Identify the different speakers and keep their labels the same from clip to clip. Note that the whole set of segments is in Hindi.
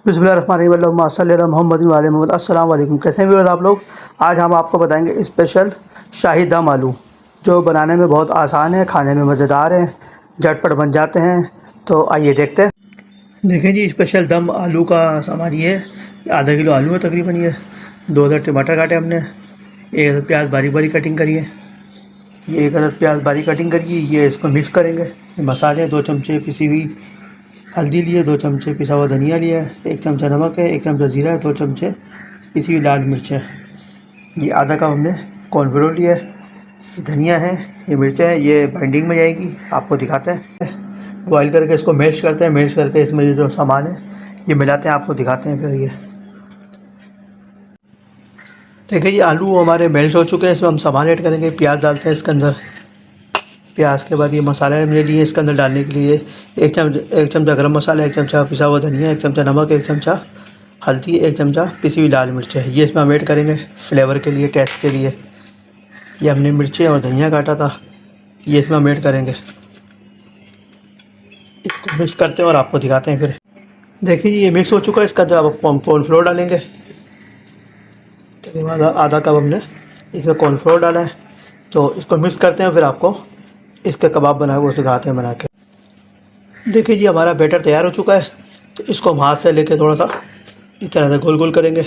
Speaker 1: बिस्मिल्लाहिर्रहमानिर्रहीम सल्लल्लाहु अलैहि मोहम्मद वाले मोहम्मद। अस्सलाम वालेकुम। कैसे हैं व्यूअर्स आप लोग। आज हम आपको बताएंगे स्पेशल शाही दम आलू, जो बनाने में बहुत आसान है, खाने में मज़ेदार है, झटपट बन जाते हैं। तो आइए देखते हैं। देखें जी, स्पेशल दम आलू का सामान ये है। आधा किलो आलू है तकरीबन। ये 2 टमाटर काटे हमने, 1 प्याज बारीक बारीक कटिंग करी है, ये 1 प्याज बारीक कटिंग करिए। ये इसको मिक्स करेंगे। ये मसाले 2 चमचे पिसी हुई हल्दी लिए, 2 चमचे पिसा हुआ धनिया लिया है, 1 चमचा नमक है, 1 चमचा ज़ीरा है, 2 चमचे पिसी हुई लाल मिर्च है, ये आधा कप हमने कॉर्नफ्लोर लिया है, धनिया है, ये मिर्चें हैं, ये बाइंडिंग में जाएगी। आपको दिखाते हैं। बॉयल करके इसको मैश करते हैं। मैश करके इसमें ये जो सामान है ये मिलाते हैं, आपको दिखाते हैं। फिर ये देखिए, ये आलू हमारे मेल्ट हो चुके हैं। इसमें हम सामान ऐड करेंगे। प्याज डालते हैं इसके अंदर। प्याज के बाद ये मसाले हमने लिए इसके अंदर डालने के लिए। 1 चमचा गरम मसाला, 1 चमचा पिसा हुआ धनिया, 1 चमचा नमक, 1 चमचा हल्दी, 1 चमचा पिसी हुई लाल मिर्च है। ये इसमें हम ऐड करेंगे फ्लेवर के लिए, टेस्ट के लिए। ये हमने मिर्चें और धनिया काटा था, ये इसमें हम ऐड करेंगे। इसको मिक्स करते हैं और आपको दिखाते हैं। फिर देखिए, ये मिक्स हो चुका है। इसके अंदर आप कॉर्नफ्लोर डालेंगे। तकरीबन आधा कप हमने इसमें कॉर्नफ्लोर डाला है। तो इसको मिक्स करते हैं, फिर आपको इसके कबाब बना के सिखाते हैं बना के। देखिए जी, हमारा बैटर तैयार हो चुका है। तो इसको हम हाथ से लेके थोड़ा सा इस तरह से गोल गोल करेंगे।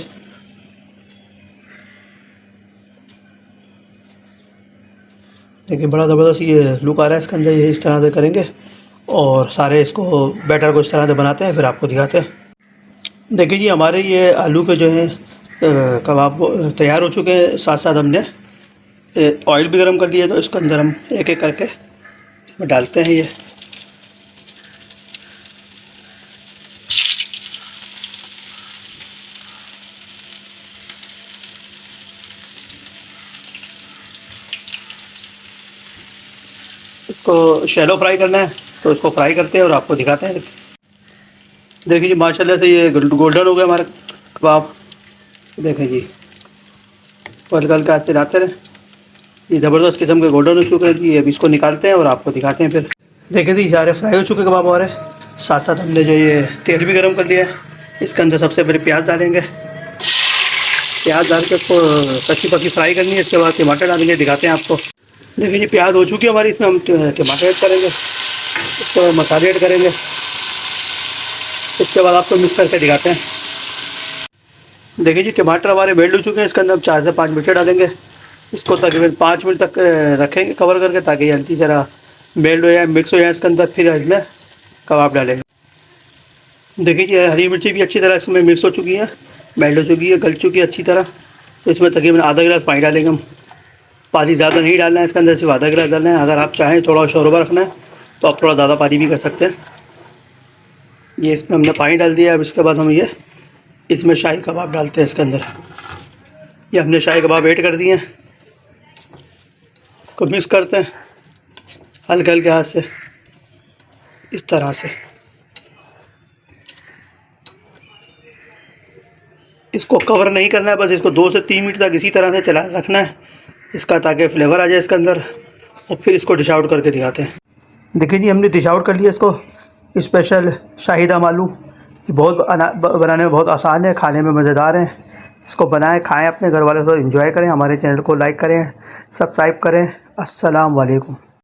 Speaker 1: देखिए, बड़ा ज़बरदस्त ये लुक आ रहा है इसके अंदर। ये इस तरह से करेंगे और सारे इसको बैटर को इस तरह से बनाते हैं, फिर आपको दिखाते हैं। देखिए जी, हमारे ये आलू के जो हैं कबाब तैयार हो चुके हैं। साथ साथ हमने ऑयल भी गर्म कर लिया। तो इसके अंदर हम एक एक करके इसमें डालते हैं। ये इसको शैलो फ्राई करना है, तो इसको फ्राई करते हैं और आपको दिखाते हैं। देखिए जी, माशाल्लाह से ये गोल्डन हो गया हमारा कबाब। देखें जी, हल्का हल्का से डालते रहे। ये ज़बरदस्त किस्म के गोल्डन हो चुके हैं जी। अब इसको निकालते हैं और आपको दिखाते हैं। फिर देखें जी, सारे फ्राई हो चुके कबाब हमारे। साथ साथ हमने जो ये तेल भी गर्म कर लिया है। इसके अंदर सबसे पहले प्याज डालेंगे। प्याज डाल के उसको कच्ची पक्की फ्राई करनी है। इसके बाद टमाटर डालेंगे, दिखाते हैं आपको। देखिए जी, प्याज हो चुकी है हमारी। इसमें हम टमाटर ऐड करेंगे, इसको मसाले ऐड करेंगे। इसके बाद आपको मिक्स करके दिखाते हैं। देखिए जी, टमाटर हमारे मेल्ट हो चुके हैं। इसके अंदर हम 4 से 5 मिर्चें डालेंगे। इसको तकरीबन 5 मिनट तक रखेंगे कवर करके, ताकि हल्की जरा मेल्ट हो जाए, मिक्स हो जाए इसके अंदर। फिर इसमें कबाब डालेंगे। देखिए जी, हरी मिर्ची भी अच्छी तरह इसमें मिक्स हो चुकी है, मेल्ट हो चुकी है, गल चुकी है अच्छी तरह। तो इसमें तकरीबन आधा गिलास पानी डालेंगे हम। पानी ज़्यादा नहीं डालना है इसके अंदर, सिर्फ आधा गिलास डालना है। अगर आप चाहें थोड़ा शोरबा रखना है तो आप थोड़ा ज़्यादा पानी भी कर सकते हैं। ये इसमें हमने पानी डाल दिया। अब इसके बाद हम ये इसमें शाही कबाब डालते हैं इसके अंदर। ये हमने शाही कबाब ऐड कर दिए हैं। को मिक्स करते हैं हल्के हल्के हाथ से, इस तरह से। इसको कवर नहीं करना है, बस इसको 2 से 3 मिनट तक इसी तरह से चला रखना है इसका, ताकि फ्लेवर आ जाए इसके अंदर। और फिर इसको डिश आउट करके दिखाते हैं। देखिए जी, हमने डिश आउट कर लिया इसको। स्पेशल शाही दम आलू, ये बहुत बनाने में बहुत आसान है, खाने में मज़ेदार है। इसको बनाएं, खाएं, अपने घर वालों को एंजॉय करें। हमारे चैनल को लाइक करें, सब्सक्राइब करें। अस्सलाम वालेकुम।